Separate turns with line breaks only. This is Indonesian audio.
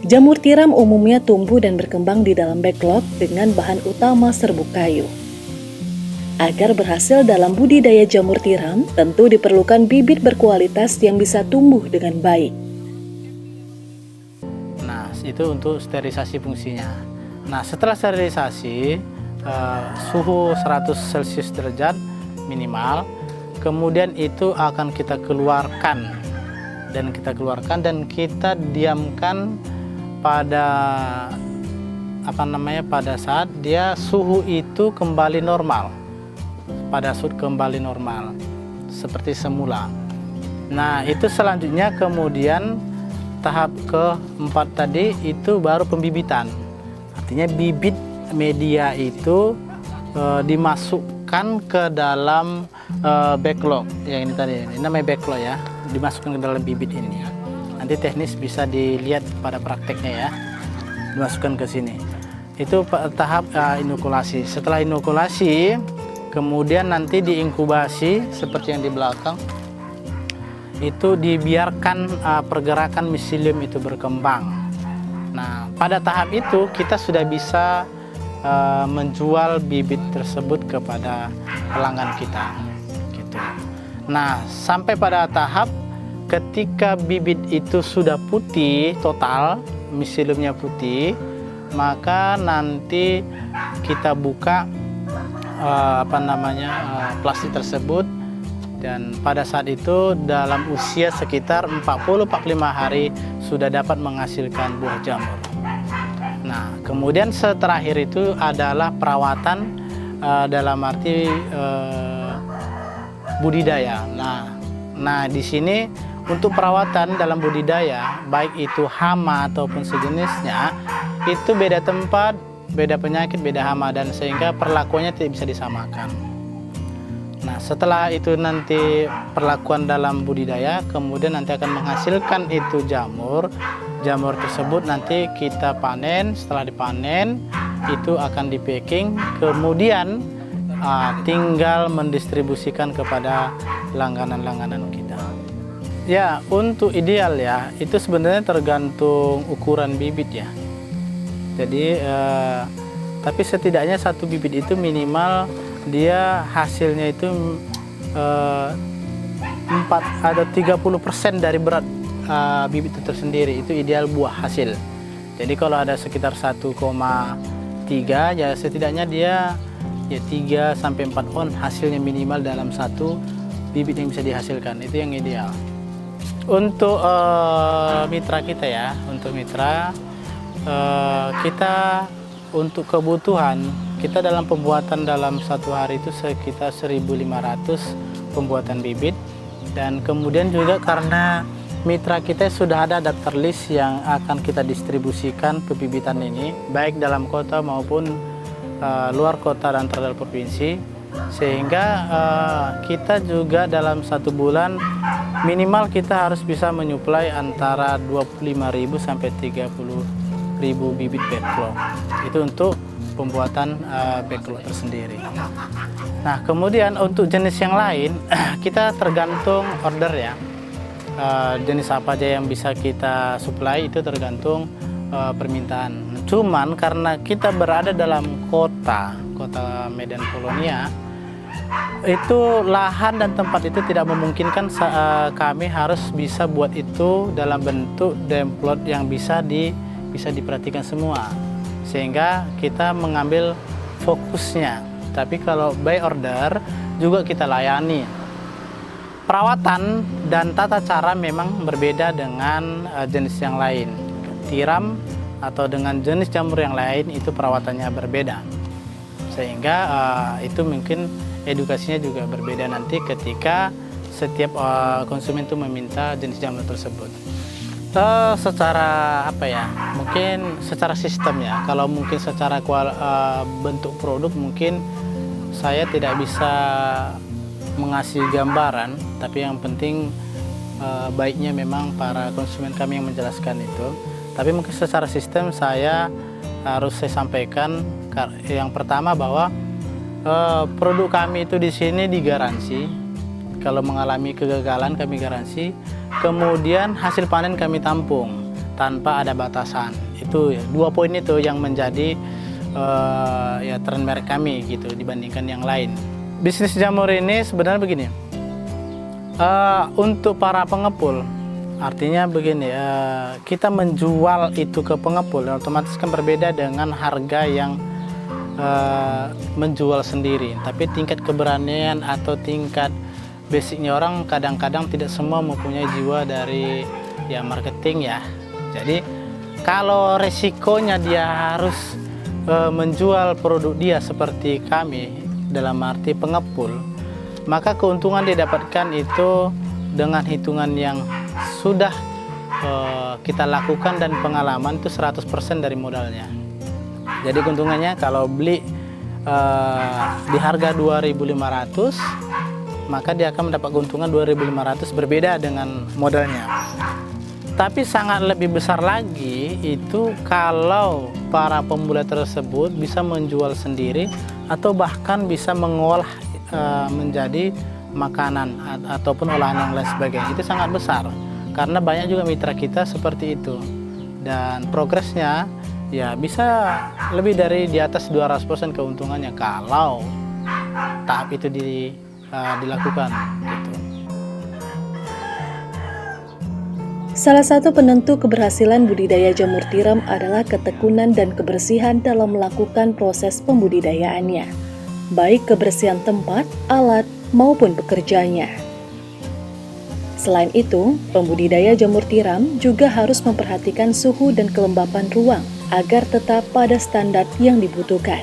Jamur tiram umumnya tumbuh dan berkembang di dalam backlog dengan bahan utama serbuk kayu. Agar berhasil dalam budidaya jamur tiram, tentu diperlukan bibit berkualitas yang bisa tumbuh dengan baik.
Nah, itu untuk sterilisasi fungsinya. Nah, setelah sterilisasi, suhu 100 Celcius derajat minimal, kemudian itu akan kita keluarkan dan kita diamkan pada saat dia suhu itu kembali normal, seperti semula. Nah, itu selanjutnya kemudian tahap keempat tadi itu baru pembibitan. Artinya bibit media itu dimasukkan ke dalam backlog yang ini tadi. Ini namanya backlog ya, dimasukkan ke dalam bibit ini. Nanti teknis bisa dilihat pada prakteknya ya, dimasukkan ke sini. Itu tahap inokulasi. Setelah inokulasi, kemudian nanti diinkubasi seperti yang di belakang. Itu dibiarkan pergerakan miselium itu berkembang. Nah, pada tahap itu kita sudah bisa menjual bibit tersebut kepada pelanggan kita. Gitu. Nah, sampai pada tahap ketika bibit itu sudah putih total, miseliumnya putih, maka nanti kita buka plastik tersebut, dan pada saat itu dalam usia sekitar 40-45 hari sudah dapat menghasilkan buah jamur. Nah, kemudian terakhir itu adalah perawatan dalam arti budidaya. Nah, di sini untuk perawatan dalam budidaya, baik itu hama ataupun sejenisnya, itu beda tempat, beda penyakit, beda hama, dan sehingga perlakuannya tidak bisa disamakan. Nah, setelah itu nanti perlakuan dalam budidaya, kemudian nanti akan menghasilkan itu jamur. Jamur tersebut nanti kita panen. Setelah dipanen, itu akan di-packing, kemudian tinggal mendistribusikan kepada langganan-langganan kita. Ya, untuk ideal ya, itu sebenarnya tergantung ukuran bibit ya. Jadi, tapi setidaknya satu bibit itu minimal dia hasilnya itu 30% dari berat bibit itu tersendiri, itu ideal buah hasil. Jadi kalau ada sekitar 1,3 ya setidaknya dia ya 3-4 on hasilnya minimal dalam satu bibit yang bisa dihasilkan, itu yang ideal. Untuk mitra kita ya, untuk mitra kita untuk kebutuhan kita dalam pembuatan dalam satu hari itu sekitar 1.500 pembuatan bibit, dan kemudian juga karena mitra kita sudah ada daftar list yang akan kita distribusikan pebibitan ini baik dalam kota maupun luar kota dan terdalam provinsi, sehingga kita juga dalam satu bulan minimal kita harus bisa menyuplai antara 25.000 sampai 30.000 bibit backlog. Itu untuk pembuatan backlog tersendiri. Nah, kemudian untuk jenis yang lain kita tergantung order ya. Jenis apa aja yang bisa kita supply itu tergantung permintaan. Cuman karena kita berada dalam kota Medan Polonia, itu lahan dan tempat itu tidak memungkinkan kami harus bisa buat itu dalam bentuk demplot yang bisa diperhatikan semua, sehingga kita mengambil fokusnya. Tapi kalau by order juga kita layani. Perawatan dan tata cara memang berbeda dengan jenis yang lain. Tiram atau dengan jenis jamur yang lain itu perawatannya berbeda, sehingga itu mungkin edukasinya juga berbeda nanti ketika setiap konsumen itu meminta jenis jamur tersebut. Secara apa ya, mungkin secara sistem ya. Kalau mungkin secara bentuk produk mungkin saya tidak bisa mengasih gambaran, tapi yang penting baiknya memang para konsumen kami yang menjelaskan itu. Tapi mungkin secara sistem saya sampaikan yang pertama bahwa produk kami itu di sini digaransi. Kalau mengalami kegagalan kami garansi. Kemudian hasil panen kami tampung. tanpa ada batasan. Itu ya, 2 poin itu yang menjadi ya trademark kami gitu dibandingkan yang lain. Bisnis jamur ini sebenarnya begini, untuk para pengepul, artinya begini, kita menjual itu ke pengepul otomatis kan berbeda dengan harga yang menjual sendiri. Tapi tingkat keberanian atau tingkat basicnya orang kadang-kadang tidak semua mempunyai jiwa dari ya marketing ya. Jadi kalau resikonya dia harus menjual produk dia seperti kami dalam arti pengepul, maka keuntungan didapatkan itu dengan hitungan yang sudah kita lakukan dan pengalaman itu 100% dari modalnya. Jadi keuntungannya kalau beli di harga 2.500, maka dia akan mendapat keuntungan 2.500 berbeda dengan modalnya. Tapi sangat lebih besar lagi itu kalau para pemula tersebut bisa menjual sendiri atau bahkan bisa mengolah menjadi makanan ataupun olahan yang lain sebagainya. Itu sangat besar karena banyak juga mitra kita seperti itu, dan progresnya ya bisa lebih dari di atas 200% keuntungannya kalau tahap itu dilakukan gitu.
Salah satu penentu keberhasilan budidaya jamur tiram adalah ketekunan dan kebersihan dalam melakukan proses pembudidayaannya, baik kebersihan tempat, alat, maupun pekerjanya. Selain itu, pembudidaya jamur tiram juga harus memperhatikan suhu dan kelembapan ruang agar tetap pada standar yang dibutuhkan.